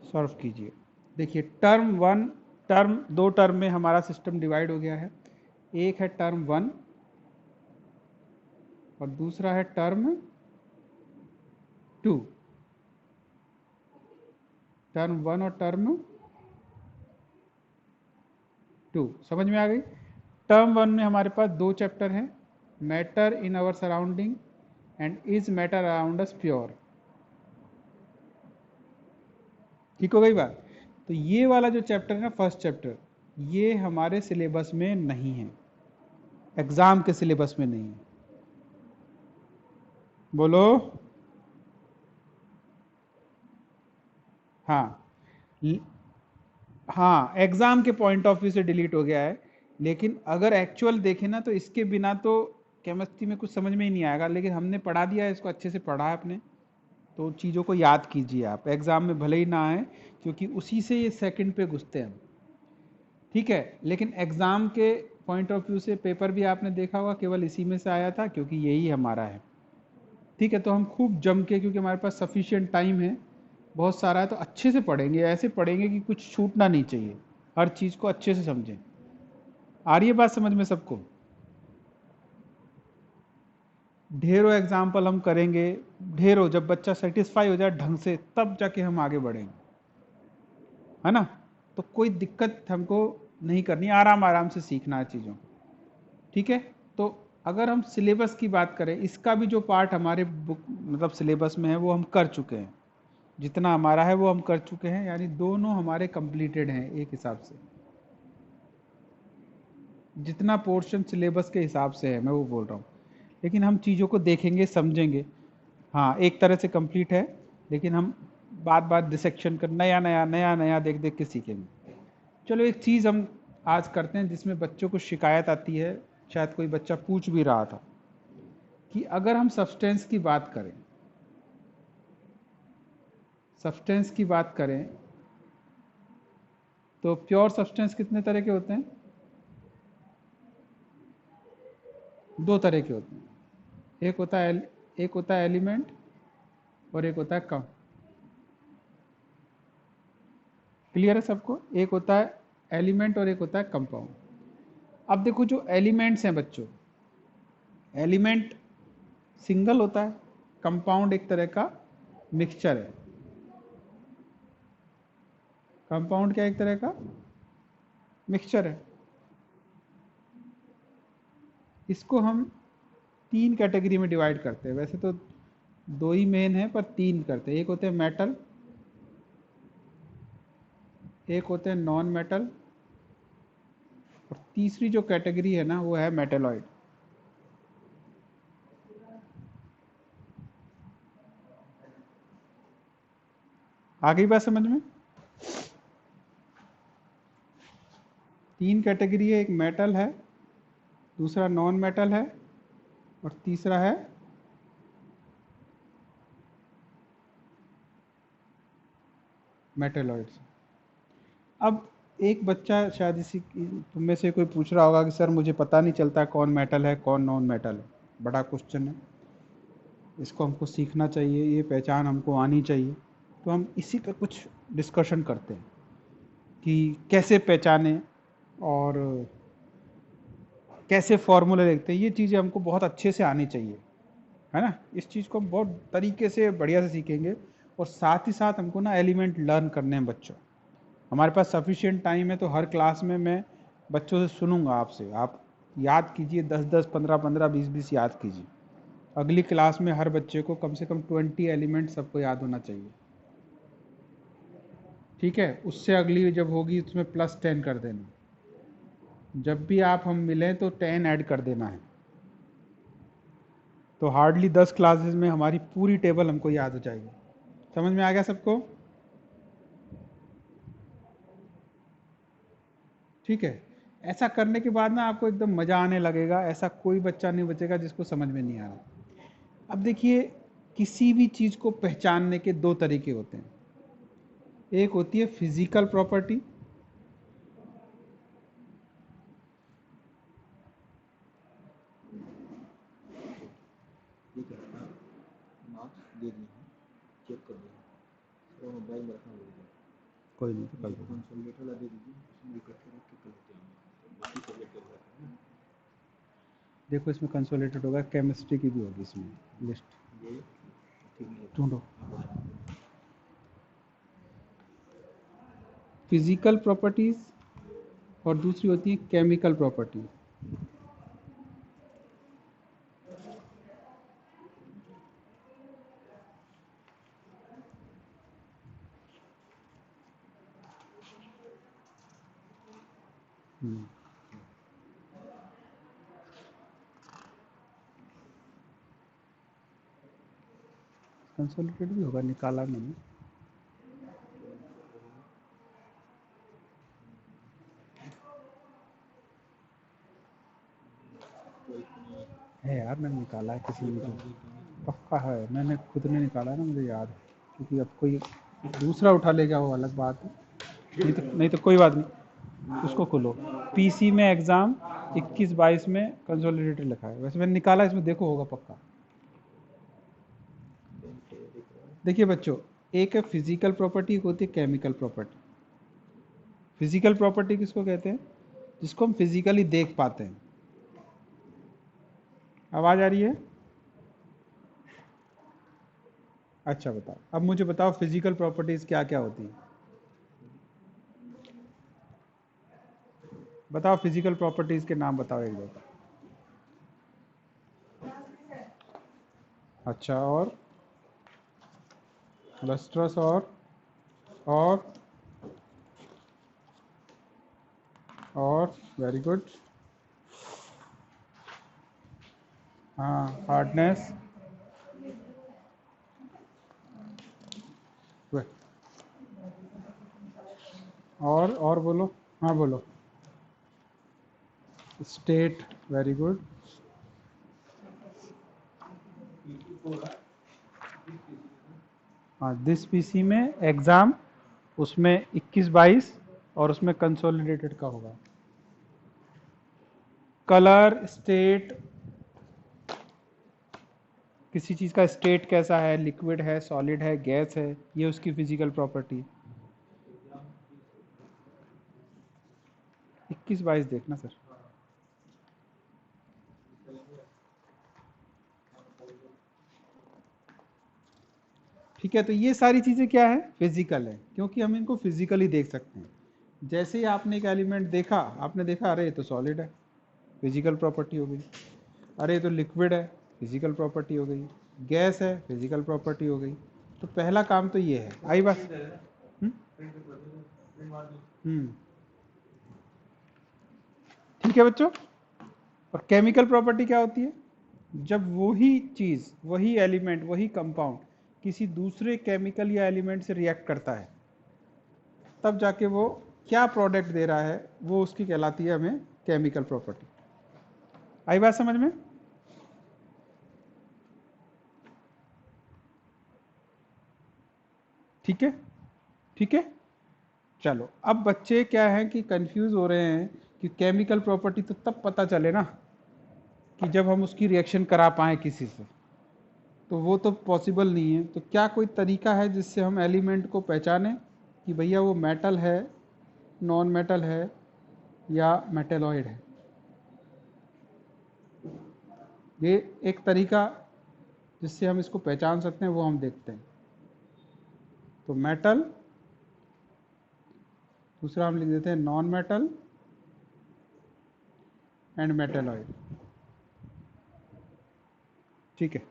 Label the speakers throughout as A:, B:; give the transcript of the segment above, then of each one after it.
A: Solve कीजिए। देखिए term one, term दो टर्म में हमारा सिस्टम डिवाइड हो गया है। एक है टर्म वन और दूसरा है टर्म टू। टर्म वन और टर्म टू समझ में आ गई। टर्म वन में हमारे पास दो चैप्टर हैं, matter in our surrounding and is matter around us pure. ठीक हो गई बात। तो ये वाला जो चैप्टर है ना, फर्स्ट चैप्टर, ये हमारे सिलेबस में नहीं है, एग्जाम के सिलेबस में नहीं है। बोलो। हाँ हाँ, एग्जाम के पॉइंट ऑफ व्यू से डिलीट हो गया है, लेकिन अगर एक्चुअल देखें ना तो इसके बिना तो केमिस्ट्री में कुछ समझ में ही नहीं आएगा। लेकिन हमने पढ़ा दिया है इसको, अच्छे से पढ़ा है आपने, तो चीज़ों को याद कीजिए आप, एग्जाम में भले ही ना आए, क्योंकि उसी से ये सेकंड पे घुसते हैं। ठीक है, लेकिन एग्जाम के पॉइंट ऑफ व्यू से पेपर भी आपने देखा होगा, केवल इसी में से आया था, क्योंकि यही हमारा है। ठीक है, तो हम खूब जम के, क्योंकि हमारे पास सफिशिएंट टाइम है, बहुत सारा है, तो अच्छे से पढ़ेंगे, ऐसे पढ़ेंगे कि कुछ छूटना नहीं चाहिए, हर चीज़ को अच्छे से समझें। आ रही है बात समझ में सबको? ढेरों एग्जाम्पल हम करेंगे, ढेरों, जब बच्चा सेटिस्फाई हो जाए ढंग से तब जाके हम आगे बढ़ेंगे, है ना। तो कोई दिक्कत हमको नहीं करनी, आराम आराम से सीखना है चीज़ों। ठीक है, तो अगर हम सिलेबस की बात करें, इसका भी जो पार्ट हमारे बुक मतलब सिलेबस में है वो हम कर चुके हैं, जितना हमारा है वो हम कर चुके हैं, यानी दोनों हमारे कंप्लीटेड हैं एक हिसाब से। जितना पोर्शन सिलेबस के हिसाब से है मैं वो बोल रहा हूँ, लेकिन हम चीज़ों को देखेंगे समझेंगे। हाँ, एक तरह से कंप्लीट है, लेकिन हम बात बात डिसेक्शन कर नया नया नया नया देख देख के सीखेंगे। चलो एक चीज़ हम आज करते हैं जिसमें बच्चों को शिकायत आती है, शायद कोई बच्चा पूछ भी रहा था, कि अगर हम सब्सटेंस की बात करें, सब्सटेंस की बात करें तो प्योर सब्सटेंस कितने तरह के होते हैं? दो तरह के होते हैं, एक होता है एलिमेंट और एक होता है कम। क्लियर है सबको? एक होता है एलिमेंट और एक होता है कंपाउंड। अब देखो जो एलिमेंट्स हैं बच्चों, एलिमेंट सिंगल होता है, कंपाउंड एक तरह का मिक्सचर है। कंपाउंड क्या, एक तरह का मिक्सचर है। इसको हम तीन कैटेगरी में डिवाइड करते हैं, वैसे तो दो ही मेन है पर तीन करते हैं। एक होते हैं मेटल, एक होते हैं नॉन मेटल, और तीसरी जो कैटेगरी है ना वो है मेटेलॉइड। आ गई बात समझ में? तीन कैटेगरी है, एक मेटल है, दूसरा नॉन मेटल है, और तीसरा है मेटेलॉइड्स। अब एक बच्चा शायद इसी तुम में से कोई पूछ रहा होगा कि सर मुझे पता नहीं चलता कौन मेटल है कौन नॉन मेटल है। बड़ा क्वेश्चन है, इसको हमको सीखना चाहिए, ये पहचान हमको आनी चाहिए। तो हम इसी पर कुछ डिस्कशन करते हैं कि कैसे पहचानें और कैसे फॉर्मूले लिखते हैं। ये चीज़ें हमको बहुत अच्छे से आनी चाहिए, है ना। इस चीज़ को हम बहुत तरीके से बढ़िया से सीखेंगे, और साथ ही साथ हमको ना एलिमेंट लर्न करने हैं बच्चों। हमारे पास सफिशिएंट टाइम है, तो हर क्लास में मैं बच्चों से सुनूंगा आपसे, आप याद कीजिए, 10-10, 15-15, 20-20 याद कीजिए। अगली क्लास में हर बच्चे को कम से कम 20 एलिमेंट सबको याद होना चाहिए। ठीक है, उससे अगली जब होगी उसमें +10 कर देना। जब भी आप हम मिलें तो 10 ऐड कर देना है। तो हार्डली 10 क्लासेस में हमारी पूरी टेबल हमको याद हो जाएगी। समझ में आ गया सबको? ठीक है, ऐसा करने के बाद ना आपको एकदम मज़ा आने लगेगा, ऐसा कोई बच्चा नहीं बचेगा जिसको समझ में नहीं आ रहा। अब देखिए, किसी भी चीज़ को पहचानने के दो तरीके होते हैं। एक होती है फिजिकल प्रॉपर्टी,
B: ठीक है, आप मार्क्स दे दिए हैं, चेक कर लो, तो मोबाइल में रखना भूल गया।
A: कोई नहीं तो कल देखो इसमें कंसोलिडेटेड होगा, केमिस्ट्री की भी होगी इसमें लिस्ट ढूंढो। फिजिकल प्रॉपर्टीज और दूसरी होती है केमिकल प्रॉपर्टी। कंसोलिडेटेड भी होगा, निकाला मैंने। है यार, मैंने निकाला है किसी ने, पक्का है, मैंने खुद ने निकाला है ना, मुझे याद है। क्योंकि अब कोई दूसरा उठा लेगा वो अलग बात है, नहीं तो कोई बात नहीं। उसको खोलो, पीसी में एग्जाम 21-22 में कंसोलिडेटेड लिखा है, वैसे मैंने निकाला, इसमें देखो होगा पक्का। देखिए बच्चों, एक है फिजिकल प्रॉपर्टी, एक होती है केमिकल प्रॉपर्टी। फिजिकल प्रॉपर्टी किसको कहते हैं? जिसको हम फिजिकली देख पाते हैं। आवाज आ रही है? अच्छा बताओ, अब मुझे बताओ फिजिकल प्रॉपर्टीज क्या क्या होती है? बताओ फिजिकल प्रॉपर्टीज के नाम बताओ एक दो। अच्छा, और लस्ट्रस और वेरी गुड। हाँ, हार्डनेस, और बोलो, हाँ बोलो। State, very good. हाँ, दिस पीसी में एग्जाम, उसमें 21-22 और उसमें कंसोलिडेटेड का होगा। कलर, स्टेट, किसी चीज का स्टेट कैसा है, लिक्विड है, सॉलिड है, गैस है, ये उसकी फिजिकल प्रॉपर्टी। 21-22 देखना सर। ठीक है, तो ये सारी चीजें क्या है? फिजिकल है, क्योंकि हम इनको फिजिकली देख सकते हैं। जैसे ही आपने एक एलिमेंट देखा, आपने देखा अरे ये तो सॉलिड है, फिजिकल प्रॉपर्टी हो गई। अरे ये तो लिक्विड है, फिजिकल प्रॉपर्टी हो गई। गैस है, फिजिकल प्रॉपर्टी हो गई। तो पहला काम तो ये है, आई बात? ठीक है बच्चों। और केमिकल प्रॉपर्टी क्या होती है? जब वही चीज, वही एलिमेंट, वही कंपाउंड किसी दूसरे केमिकल या एलिमेंट से रिएक्ट करता है, तब जाके वो क्या प्रोडक्ट दे रहा है, वो उसकी कहलाती है हमें केमिकल प्रॉपर्टी। आई बात समझ में? ठीक है, ठीक है। चलो, अब बच्चे क्या है कि कंफ्यूज हो रहे हैं कि केमिकल प्रॉपर्टी तो तब पता चले ना कि जब हम उसकी रिएक्शन करा पाए किसी से, तो वो तो पॉसिबल नहीं है। तो क्या कोई तरीका है जिससे हम एलिमेंट को पहचानें कि भैया वो मेटल है, नॉन मेटल है, या मेटेलॉइड है? ये एक तरीका जिससे हम इसको पहचान सकते हैं, वो हम देखते हैं। तो मेटल, दूसरा हम लिख देते हैं नॉन मेटल एंड मेटेलॉइड। ठीक है,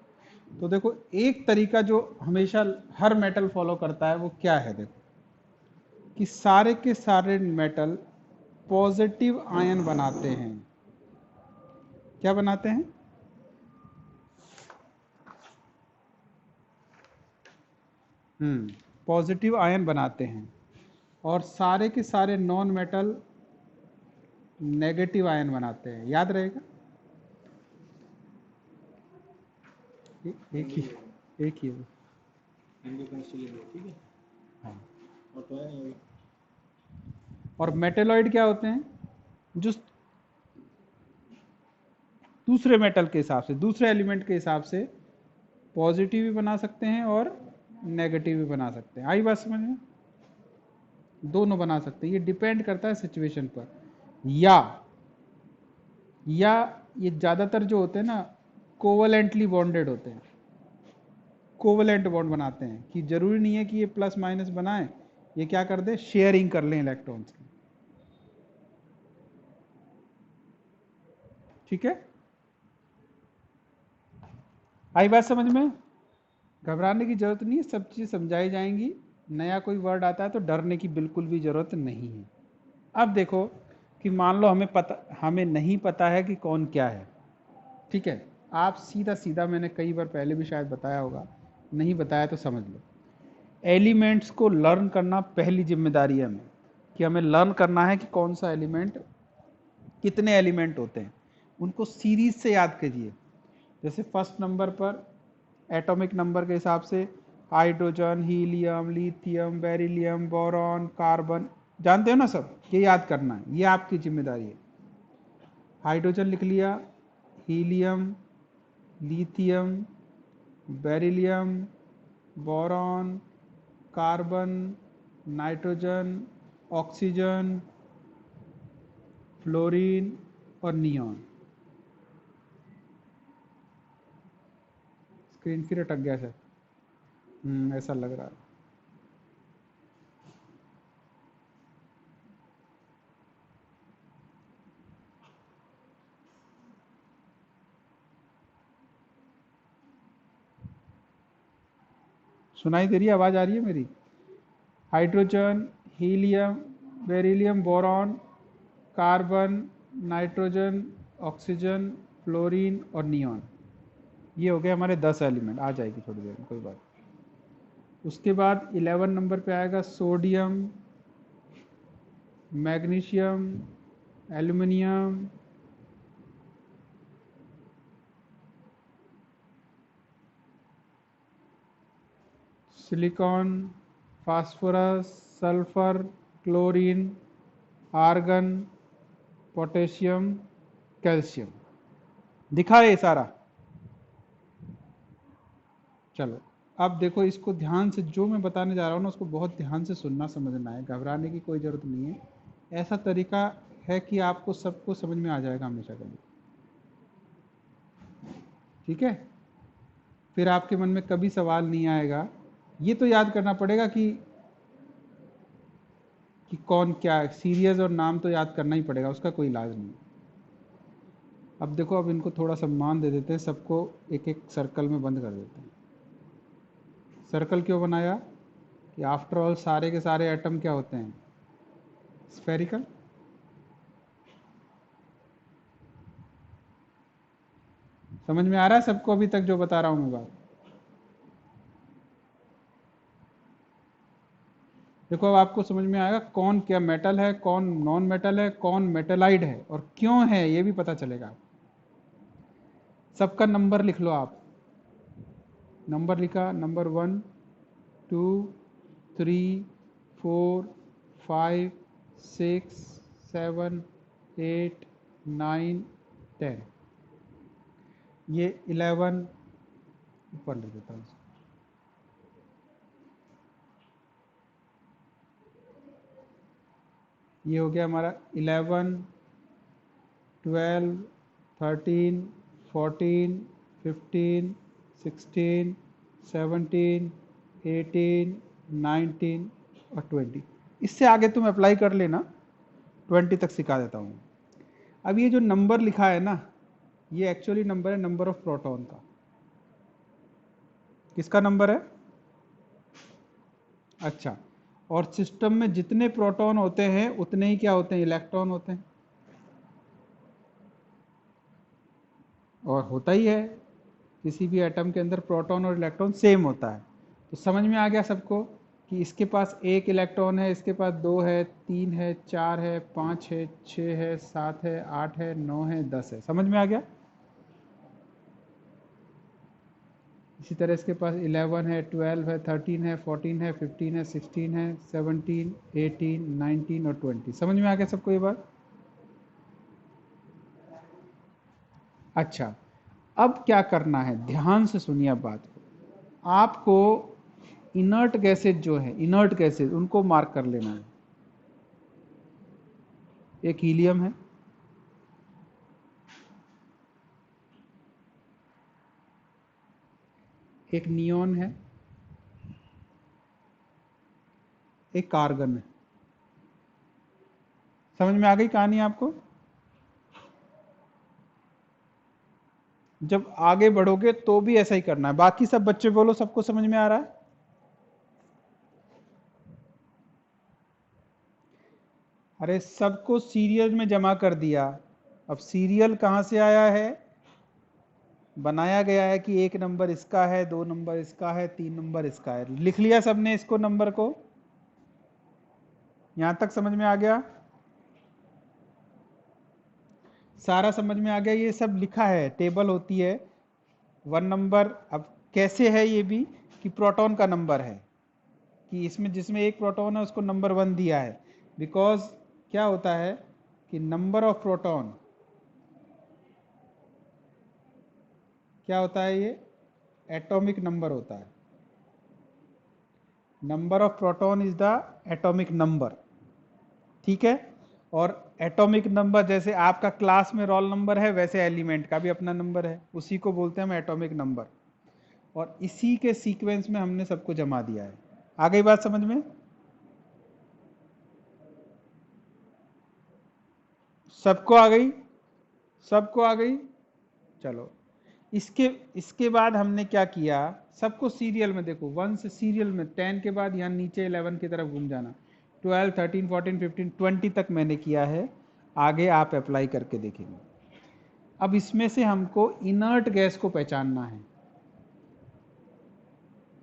A: तो देखो एक तरीका जो हमेशा हर मेटल फॉलो करता है वो क्या है? देखो कि सारे के सारे मेटल पॉजिटिव आयन बनाते हैं। क्या बनाते हैं? पॉजिटिव आयन बनाते हैं। और सारे के सारे नॉन मेटल नेगेटिव आयन बनाते हैं। याद रहेगा? एक ही है वो। हाँ। और मेटेलॉइड क्या होते हैं? जो दूसरे मेटल के हिसाब से, दूसरे एलिमेंट के हिसाब से पॉजिटिव भी बना सकते हैं और नेगेटिव भी बना सकते हैं। आई बात समझ में? दोनों बना सकते हैं, ये डिपेंड करता है सिचुएशन पर। या ये ज़्यादातर जो होते हैं ना कोवलेंटली बॉन्डेड होते हैं, कोवलेंट बॉन्ड बनाते हैं, कि जरूरी नहीं है कि ये प्लस माइनस बनाए, ये क्या कर दे, शेयरिंग कर लें इलेक्ट्रॉन्स की। ठीक है, आई बात समझ में? घबराने की जरूरत नहीं है, सब चीज़ समझाई जाएंगी। नया कोई वर्ड आता है तो डरने की बिल्कुल भी जरूरत नहीं है। अब देखो कि मान लो हमें नहीं पता है कि कौन क्या है, ठीक है, आप सीधा सीधा, मैंने कई बार पहले भी शायद बताया होगा, नहीं बताया तो समझ लो, एलिमेंट्स को लर्न करना पहली जिम्मेदारी है हमें, कि हमें लर्न करना है कि कौन सा एलिमेंट, कितने एलिमेंट होते हैं, उनको सीरीज से याद कीजिए। जैसे फर्स्ट नंबर पर एटॉमिक नंबर के हिसाब से hydrogen, helium, lithium, beryllium, boron, carbon, जानते हो ना सब, ये याद करना है, ये आपकी जिम्मेदारी है। हाइड्रोजन लिख लिया, helium, lithium, beryllium, boron, carbon, nitrogen, oxygen, fluorine और नियॉन। स्क्रीन फिर अटक गया सर, ऐसा लग रहा है। सुनाई दे रही है, आवाज आ रही है मेरी? Hydrogen, helium, beryllium, boron, carbon, nitrogen, oxygen, fluorine और नियॉन, ये हो गए हमारे 10 एलिमेंट। आ जाएगी थोड़ी देर में, कोई बात। उसके बाद 11 नंबर पे आएगा sodium, magnesium, aluminium, silicon, phosphorus, sulphur, chlorine, argon, potassium, calcium. दिखा है ये सारा? चलो अब देखो, इसको ध्यान से, जो मैं बताने जा रहा हूँ ना उसको बहुत ध्यान से सुनना, समझना है, घबराने की कोई ज़रूरत नहीं है। ऐसा तरीका है कि आपको सबको समझ में आ जाएगा हमेशा के लिए, ठीक है? फिर आपके मन में कभी सवाल नहीं आएगा। ये तो याद करना पड़ेगा कि कौन क्या है, सीरियस और नाम तो याद करना ही पड़ेगा, उसका कोई इलाज नहीं। अब देखो, अब इनको थोड़ा सम्मान दे देते हैं, सबको एक एक सर्कल में बंद कर देते हैं। सर्कल क्यों बनाया? कि आफ्टर ऑल सारे के सारे एटम क्या होते हैं, स्फेरिकल। समझ में आ रहा है सबको अभी तक जो बता रहा हूं मैं बात? देखो अब आपको समझ में आएगा कौन क्या मेटल है, कौन नॉन मेटल है, कौन मेटेलाइड है और क्यों है, ये भी पता चलेगा। सबका नंबर लिख लो आप। नंबर लिखा, नंबर 1 2 3 4 5 6 7 8 9 10, ये 11 ऊपर लिख देता हूँ। ये हो गया हमारा 11 12 13 14 15 16 17 18 19 और 20। इससे आगे तुम अप्लाई कर लेना, 20 तक सिखा देता हूँ। अब ये जो नंबर लिखा है ना, ये एक्चुअली नंबर है नंबर ऑफ प्रोटॉन का। किसका नंबर है? अच्छा, और सिस्टम में जितने प्रोटॉन होते हैं उतने ही क्या होते हैं, इलेक्ट्रॉन होते हैं। और होता ही है, किसी भी एटम के अंदर प्रोटॉन और इलेक्ट्रॉन सेम होता है। तो समझ में आ गया सबको कि इसके पास एक इलेक्ट्रॉन है, इसके पास 2 है, 3 है, 4 है, 5 है, 6 है, 7 है, 8 है, 9 है, 10 है। समझ में आ गया? इसी तरह इसके पास 11 है, 12 है, 13 है, 14 है, 15 है, 16 है, 17, 18, 19 और 20। समझ में आ गया सबको ये बात? अच्छा, अब क्या करना है, ध्यान से सुनिए अब बात को। आपको इनर्ट गैसेज जो है, इनर्ट गैसेज, उनको मार्क कर लेना है। एक हीलियम है, एक नियॉन है, एक आर्गन है। समझ में आ गई कहानी आपको? जब आगे बढ़ोगे तो भी ऐसा ही करना है। बाकी सब बच्चे बोलो, सबको समझ में आ रहा है? अरे सबको सीरियल में जमा कर दिया। अब सीरियल कहां से आया है? बनाया गया है कि एक नंबर इसका है, 2 नंबर इसका है, 3 नंबर इसका है। लिख लिया सबने इसको, नंबर को? यहां तक समझ में आ गया? सारा समझ में आ गया? ये सब लिखा है, टेबल होती है 1 नंबर। अब कैसे है ये भी कि प्रोटॉन का नंबर है, कि इसमें जिसमें एक प्रोटॉन है उसको नंबर 1 दिया है। बिकॉज क्या होता है कि नंबर ऑफ प्रोटॉन क्या होता है, ये एटॉमिक नंबर होता है। Number of proton is the atomic number, ठीक है? और एटॉमिक नंबर जैसे आपका क्लास में रोल नंबर है, वैसे एलिमेंट का भी अपना नंबर है, उसी को बोलते हैं हम एटॉमिक नंबर। और इसी के सीक्वेंस में हमने सबको जमा दिया है। आ गई बात समझ में? सबको आ गई? सबको आ गई? चलो, इसके बाद हमने क्या किया, सबको सीरियल में देखो, 1 से सीरियल में 10 के बाद यहाँ नीचे 11 की तरफ घूम जाना। 12, 13, 14, 15, 20 तक मैंने किया है। आगे आप अप्लाई करके देखेंगे। अब इसमें से हमको इनर्ट गैस को पहचानना है।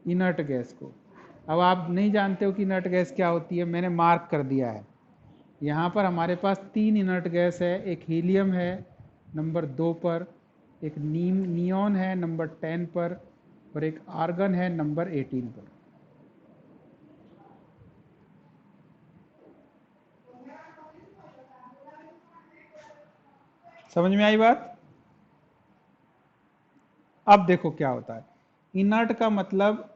A: इनर्ट गैस को, अब आप नहीं जानते हो कि इनर्ट गैस क्या होती है, मैंने मार्क कर दिया है। यहाँ पर हमारे पास 3 इनर्ट गैस है। एक हीलियम है नंबर 2 पर, एक नियॉन है नंबर 10 पर, और एक आर्गन है नंबर 18 पर। समझ में आई बात? अब देखो क्या होता है। इनर्ट का मतलब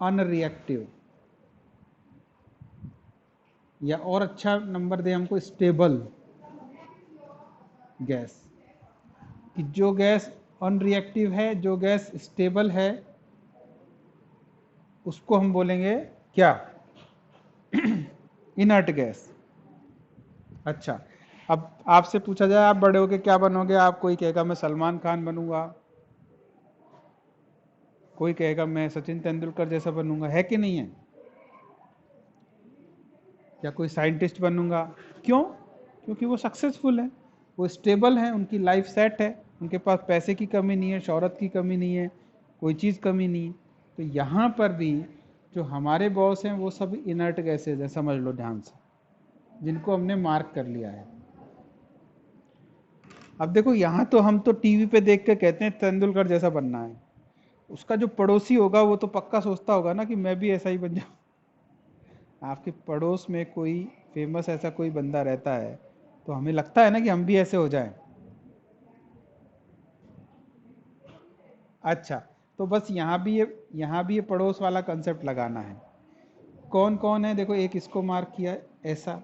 A: अनरिएक्टिव, या और अच्छा नंबर दे हमको, स्टेबल गैस। कि जो गैस अनरिएक्टिव है, जो गैस स्टेबल है, उसको हम बोलेंगे क्या? Inert gas. अच्छा, अब आपसे पूछा जाए आप बड़े होके क्या बनोगे, आप कोई कहेगा मैं सलमान खान बनूंगा, कोई कहेगा मैं सचिन तेंदुलकर जैसा बनूंगा, है कि नहीं है? या कोई साइंटिस्ट बनूंगा। क्यों? क्योंकि वो सक्सेसफुल है, वो स्टेबल है, उनकी लाइफ सेट है, उनके पास पैसे की कमी नहीं है, शोहरत की कमी नहीं है, कोई चीज़ कमी नहीं है। तो यहाँ पर भी जो हमारे बॉस हैं वो सब इनर्ट गैसेज है, समझ लो ध्यान से, जिनको हमने मार्क कर लिया है। अब देखो, यहाँ तो हम तो टीवी पे देख के कहते हैं तेंदुलकर जैसा बनना है, उसका जो पड़ोसी होगा वो तो पक्का सोचता होगा ना कि मैं भी ऐसा ही बन जाऊँ। आपके पड़ोस में कोई फेमस ऐसा कोई बंदा रहता है तो हमें लगता है ना कि हम भी ऐसे हो जाएं। अच्छा, तो बस यहाँ भी ये पड़ोस वाला कंसेप्ट लगाना है। कौन कौन है देखो, एक इसको मार्क किया है ऐसा,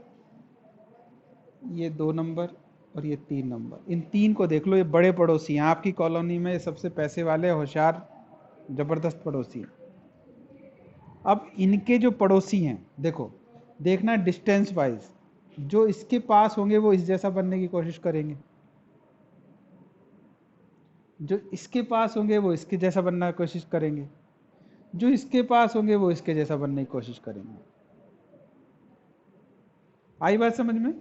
A: ये 2 नंबर और ये 3 नंबर। इन 3 को देख लो, ये बड़े पड़ोसी हैं आपकी कॉलोनी में, ये सबसे पैसे वाले होशियार जबरदस्त पड़ोसी हैं। अब इनके जो पड़ोसी हैं देखो, देखना डिस्टेंस वाइज, जो इसके पास होंगे वो इस जैसा बनने की कोशिश करेंगे, जो इसके पास होंगे वो इसके जैसा बनने की कोशिश करेंगे, जो इसके पास होंगे वो इसके जैसा बनने की कोशिश करेंगे। आई बात समझ में?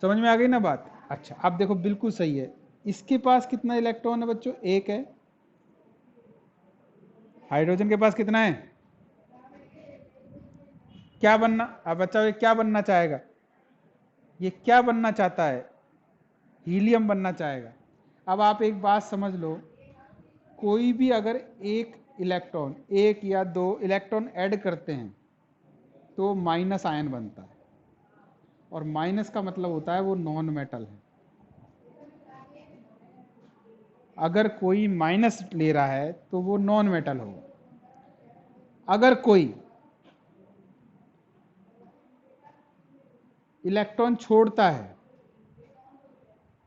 A: समझ में आ गई ना बात? अच्छा, अब देखो बिल्कुल सही है। इसके पास कितना इलेक्ट्रॉन है बच्चों? 1 है। हाइड्रोजन के पास कितना है? क्या बनना, अब बच्चा ये क्या बनना चाहेगा? ये क्या बनना चाहता है? हीलियम बनना चाहेगा। अब आप एक बात समझ लो, कोई भी अगर एक इलेक्ट्रॉन, 1 या 2 इलेक्ट्रॉन ऐड करते हैं तो माइनस आयन बनता है, और माइनस का मतलब होता है वो नॉन मेटल है। अगर कोई माइनस ले रहा है तो वो नॉन मेटल होगा। अगर कोई इलेक्ट्रॉन छोड़ता है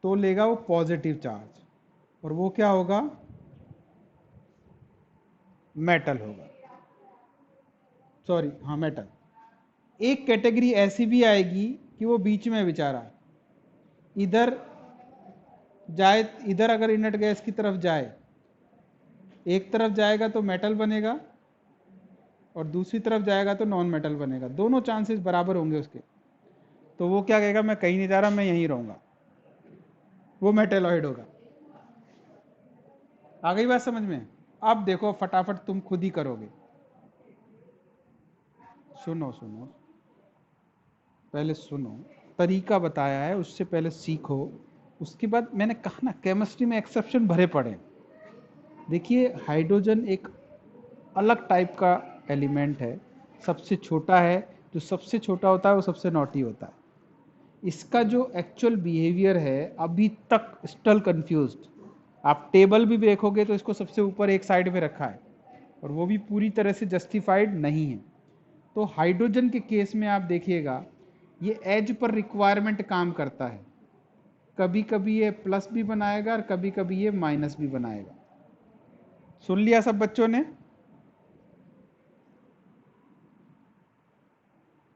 A: तो लेगा वो पॉजिटिव चार्ज, और वो क्या होगा, मेटल होगा, सॉरी हाँ मेटल। एक कैटेगरी ऐसी भी आएगी कि वो बीच में बेचारा इधर जाए, इधर अगर इनर्ट गैस की तरफ जाए, एक तरफ जाएगा तो मेटल बनेगा और दूसरी तरफ जाएगा तो नॉन मेटल बनेगा, दोनों चांसेस बराबर होंगे उसके। तो वो क्या कहेगा, मैं कहीं नहीं जा रहा, मैं यहीं रहूंगा, वो मेटेलॉइड होगा। आ गई बात समझ में? अब देखो फटाफट तुम खुद ही करोगे। सुनो सुनो, पहले सुनो, तरीका बताया है, उससे पहले सीखो, उसके बाद मैंने कहा ना केमिस्ट्री में एक्सेप्शन भरे पड़े। देखिए हाइड्रोजन एक अलग टाइप का एलिमेंट है, सबसे छोटा है, जो सबसे छोटा होता है वो सबसे नॉटी होता है। इसका जो एक्चुअल बिहेवियर है अभी तक स्टिल कंफ्यूज्ड। आप टेबल भी देखोगे तो इसको सबसे ऊपर एक साइड में रखा है, और वो भी पूरी तरह से जस्टिफाइड नहीं है। तो हाइड्रोजन के केस में आप देखिएगा ये एज पर रिक्वायरमेंट काम करता है, कभी कभी ये प्लस भी बनाएगा और कभी कभी ये माइनस भी बनाएगा। सुन लिया सब बच्चों ने?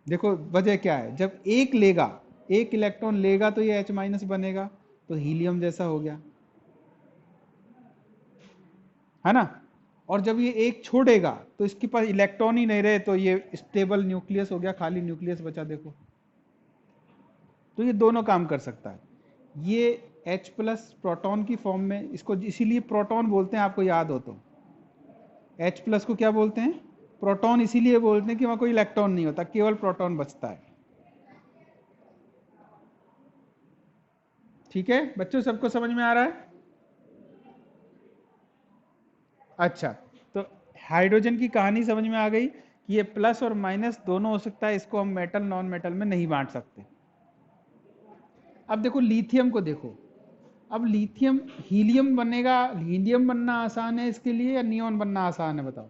A: देखो वजह क्या है, जब एक लेगा, एक इलेक्ट्रॉन लेगा तो ये H माइनस बनेगा, तो हीलियम जैसा हो गया, है ना। और जब ये एक छोड़ेगा तो इसके पास इलेक्ट्रॉन ही नहीं रहे, तो ये स्टेबल न्यूक्लियस हो गया, खाली न्यूक्लियस बचा, देखो। तो ये दोनों काम कर सकता है। ये H प्लस प्रोटॉन की फॉर्म में, इसको इसीलिए प्रोटॉन बोलते हैं, आपको याद हो तो। H प्लस को क्या बोलते हैं? प्रोटॉन इसीलिए बोलते हैं कि वहां कोई इलेक्ट्रॉन नहीं होता, केवल प्रोटॉन बचता है। ठीक है बच्चों, सबको समझ में आ रहा है? अच्छा, तो हाइड्रोजन की कहानी समझ में आ गई कि ये प्लस और माइनस दोनों हो सकता है, इसको हम मेटल नॉन मेटल में नहीं बांट सकते। अब देखो लिथियम को देखो, अब लिथियम, हीलियम बनेगा, हीलियम बनना आसान है इसके लिए या नियोन बनना आसान है, बताओ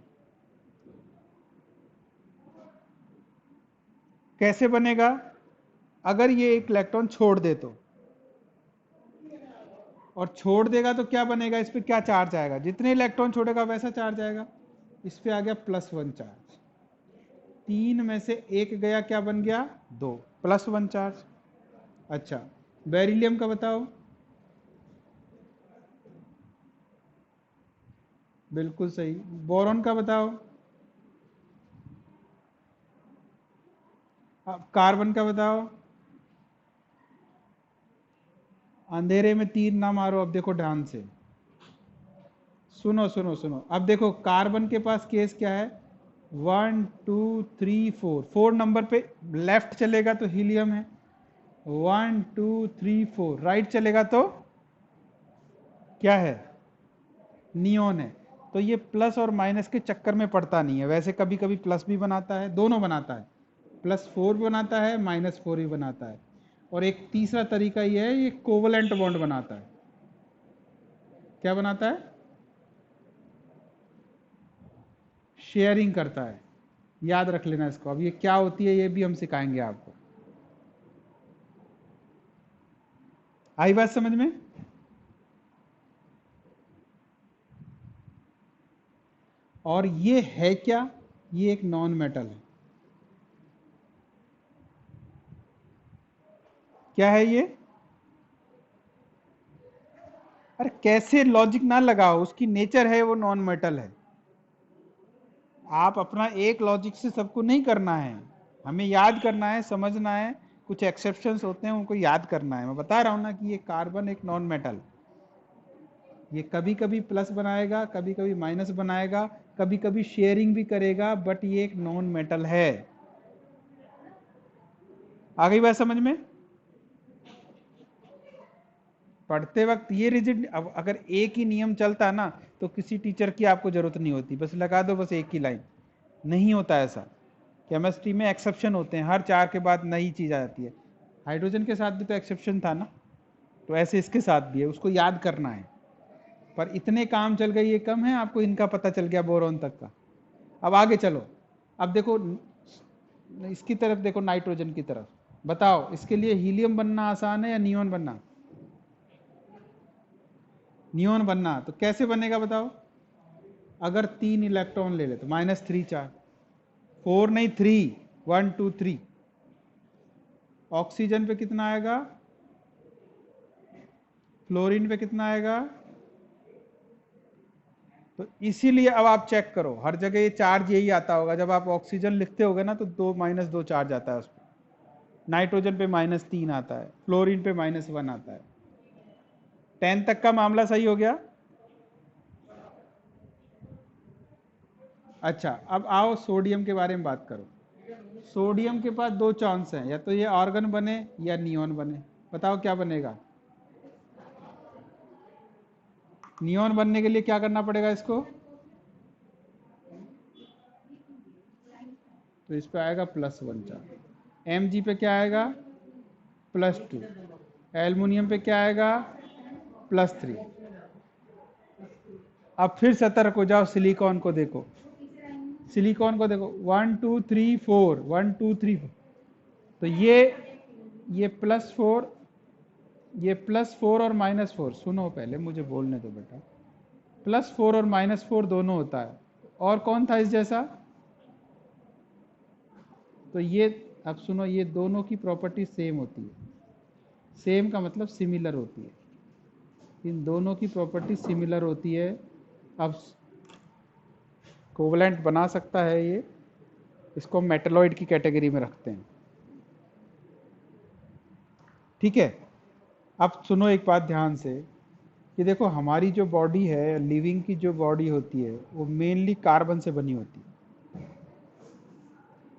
A: कैसे बनेगा? अगर ये एक इलेक्ट्रॉन छोड़ दे तो, और छोड़ देगा तो क्या बनेगा, इस पे क्या चार्ज आएगा, जितने इलेक्ट्रॉन छोड़ेगा वैसा चार्ज आएगा। इस पे आ गया +1 चार्ज, 3 में से एक गया, क्या बन गया, 2, +1 चार्ज। अच्छा, बेरिलियम का बताओ? बिल्कुल सही। बोरॉन का बताओ? कार्बन का बताओ? अंधेरे में तीर ना मारो, अब देखो ध्यान से, सुनो सुनो सुनो। अब देखो कार्बन के पास केस क्या है, 1 2 3 4, 4 नंबर पे लेफ्ट चलेगा तो हीलियम है, 1 2 3 4 राइट चलेगा तो क्या है, नियोन है। तो ये प्लस और माइनस के चक्कर में पड़ता नहीं है, वैसे कभी कभी प्लस भी बनाता है, दोनों बनाता है, +4 भी बनाता है, -4 भी बनाता है। और एक तीसरा तरीका ये है, ये कोवलेंट बॉन्ड बनाता है। क्या बनाता है? शेयरिंग करता है। याद रख लेना इसको, अब ये क्या होती है ये भी हम सिखाएंगे आपको। आई बात समझ में? और ये है क्या, ये एक नॉन मेटल है। क्या है ये? अरे कैसे लॉजिक ना लगाओ, उसकी नेचर है, वो नॉन मेटल है। आप अपना एक लॉजिक से सबको नहीं करना है, हमें याद करना है, समझना है, कुछ एक्सेप्शंस होते हैं उनको याद करना है। मैं बता रहा हूं ना कि ये कार्बन एक नॉन मेटल, ये कभी कभी प्लस बनाएगा, कभी कभी माइनस बनाएगा, कभी कभी शेयरिंग भी करेगा, बट ये एक नॉन मेटल है। आ गई बात समझ में? पढ़ते वक्त ये रिजिड, अब अगर एक ही नियम चलता ना तो किसी टीचर की आपको जरूरत नहीं होती, बस लगा दो बस एक ही लाइन। नहीं होता ऐसा, केमिस्ट्री में एक्सेप्शन होते हैं, हर 4 के बाद नई चीज आ जाती है। हाइड्रोजन के साथ भी तो एक्सेप्शन था ना, तो ऐसे इसके साथ भी है, उसको याद करना है। पर इतने काम चल गए, ये कम है, आपको इनका पता चल गया बोरोन तक का। अब आगे चलो, अब देखो इसकी तरफ देखो, नाइट्रोजन की तरफ। बताओ इसके लिए हीलियम बनना आसान है या नियोन बनना? नियोन बनना। तो कैसे बनेगा बताओ? अगर 3 इलेक्ट्रॉन ले ले तो -3 चार्ज, 4 नहीं 3, 1 2 3। ऑक्सीजन पे कितना आएगा? फ्लोरीन पे कितना आएगा? तो इसीलिए अब आप चेक करो, हर जगह ये चार्ज यही आता होगा। जब आप ऑक्सीजन लिखते होगे ना तो -2 चार्ज आता है उस पर। नाइट्रोजन पे -3 आता है, फ्लोरीन पे -1 आता है। 10 तक का मामला सही हो गया। अच्छा, अब आओ सोडियम के बारे में बात करो। सोडियम के पास 2 चांस हैं, या तो ये ऑर्गन बने या नियोन बने। बताओ क्या बनेगा? नियोन बनने के लिए क्या करना पड़ेगा इसको? तो इस पे आएगा +1 चार्ज। Mg पे क्या आएगा? +2। एल्युमिनियम पे क्या आएगा? +3। अब फिर सतर्क हो जाओ, सिलिकॉन को देखो। सिलिकॉन को देखो, 1 2 3 4, 1 2 3 4। तो ये +4, ये +4 और -4। सुनो पहले, मुझे बोलने दो बेटा। +4 और -4 दोनों होता है। और कौन था इस जैसा? तो ये, अब सुनो, ये दोनों की प्रॉपर्टी सेम होती है। सेम का मतलब सिमिलर होती है। इन दोनों की प्रॉपर्टी सिमिलर होती है। अब कोवलेंट बना सकता है ये, इसको मेटलॉइड की कैटेगरी में रखते हैं। ठीक है। अब सुनो एक बात ध्यान से, कि देखो हमारी जो बॉडी है, लिविंग की जो बॉडी होती है, वो मेनली कार्बन से बनी होती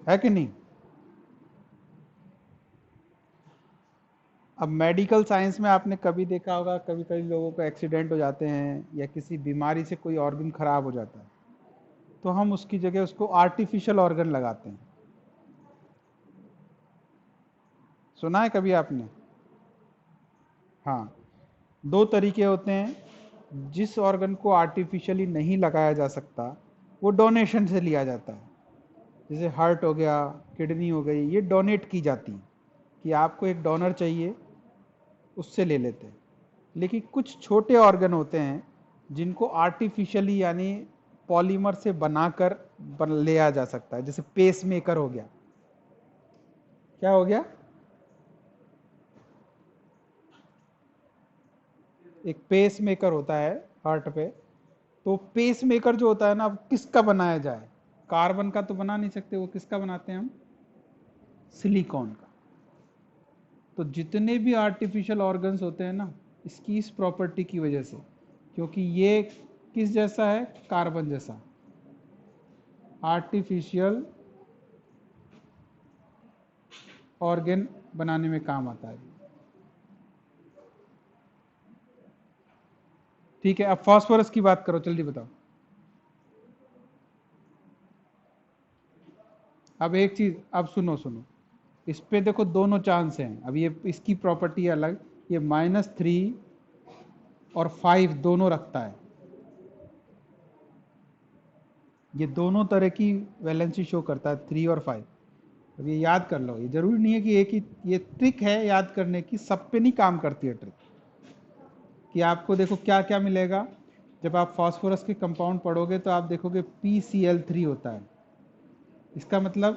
A: है कि नहीं? अब मेडिकल साइंस में आपने कभी देखा होगा, कभी कभी लोगों को एक्सीडेंट हो जाते हैं या किसी बीमारी से कोई ऑर्गन खराब हो जाता है, तो हम उसकी जगह उसको आर्टिफिशियल ऑर्गन लगाते हैं। सुना है कभी आपने? हाँ, 2 तरीके होते हैं। जिस ऑर्गन को आर्टिफिशियली नहीं लगाया जा सकता, वो डोनेशन से लिया जाता है। जैसे हार्ट हो गया, किडनी हो गई, ये डोनेट की जाती है, कि आपको एक डोनर चाहिए, उससे ले लेते हैं। लेकिन कुछ छोटे ऑर्गन होते हैं जिनको आर्टिफिशियली यानी पॉलीमर से बनाकर लिया जा सकता है। जैसे पेस मेकर हो गया। क्या हो गया? एक पेस मेकर होता है हार्ट पे। तो पेस मेकर जो होता है ना, अब किसका बनाया जाए? कार्बन का तो बना नहीं सकते, वो किसका बनाते हैं हम? सिलिकॉन का। तो जितने भी आर्टिफिशियल ऑर्गन्स होते हैं ना, इसकी इस प्रॉपर्टी की वजह से, क्योंकि ये किस जैसा है? कार्बन जैसा। आर्टिफिशियल ऑर्गन बनाने में काम आता है। ठीक है, अब फास्फोरस की बात करो, जल्दी बताओ। अब एक चीज, अब सुनो सुनो, इस पे देखो दोनों चांस हैं। अब ये इसकी प्रॉपर्टी अलग, ये -3 और 5 दोनों रखता है। ये दोनों तरह की वैलेंसी शो करता है, 3 और 5। अब ये याद कर लो, ये जरूरी नहीं है कि एक ही, ये ट्रिक है याद करने की, सब पे नहीं काम करती है ट्रिक। कि आपको देखो क्या क्या मिलेगा। जब आप फास्फोरस के कंपाउंड पढ़ोगे तो आप देखोगे PCl3 होता है। इसका मतलब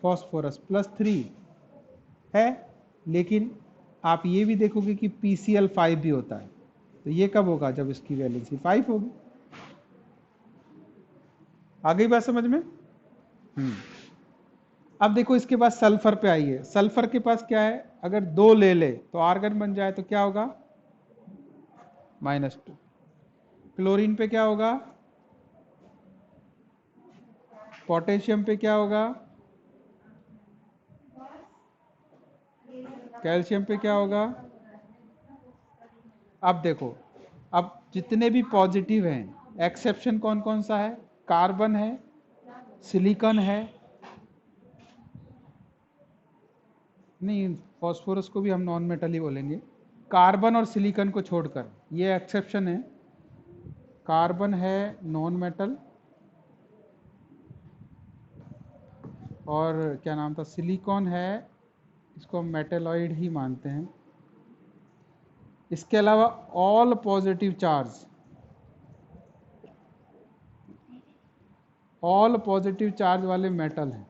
A: फास्फोरस +3 है। लेकिन आप ये भी देखोगे कि PCl5 भी होता है। तो ये कब होगा? जब इसकी वैलेंसी 5 होगी। आ गई बात समझ में? अब देखो इसके पास सल्फर पे आइए। सल्फर के पास क्या है? अगर 2 ले ले तो आर्गन बन जाए तो क्या होगा? -2। क्लोरीन पे क्या होगा? पोटेशियम पे क्या होगा? कैल्शियम पे क्या होगा? अब देखो, अब जितने भी पॉजिटिव हैं, एक्सेप्शन कौन कौन सा है? कार्बन है, सिलिकॉन है, नहीं फास्फोरस को भी हम नॉन मेटल ही बोलेंगे। कार्बन और सिलिकॉन को छोड़कर ये एक्सेप्शन है। कार्बन है नॉन मेटल, और क्या नाम था, सिलिकॉन है इसको हम मेटेलॉइड ही मानते हैं। इसके अलावा all positive charge, all positive charge वाले मेटल हैं।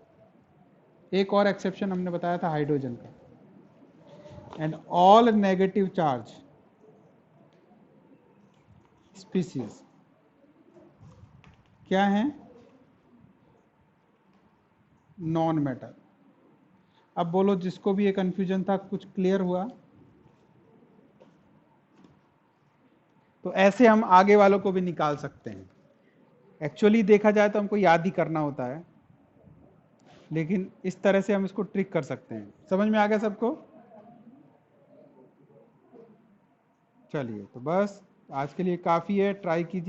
A: एक और एक्सेप्शन हमने बताया था हाइड्रोजन का। And all negative charge species क्या है? Non metal. अब बोलो, जिसको भी ये कंफ्यूजन था, कुछ क्लियर हुआ? तो ऐसे हम आगे वालों को भी निकाल सकते हैं। एक्चुअली देखा जाए तो हमको याद ही करना होता है, लेकिन इस तरह से हम इसको ट्रिक कर सकते हैं। समझ में आ गया सबको? चलिए, तो बस आज के लिए काफ़ी है। ट्राई कीजिए।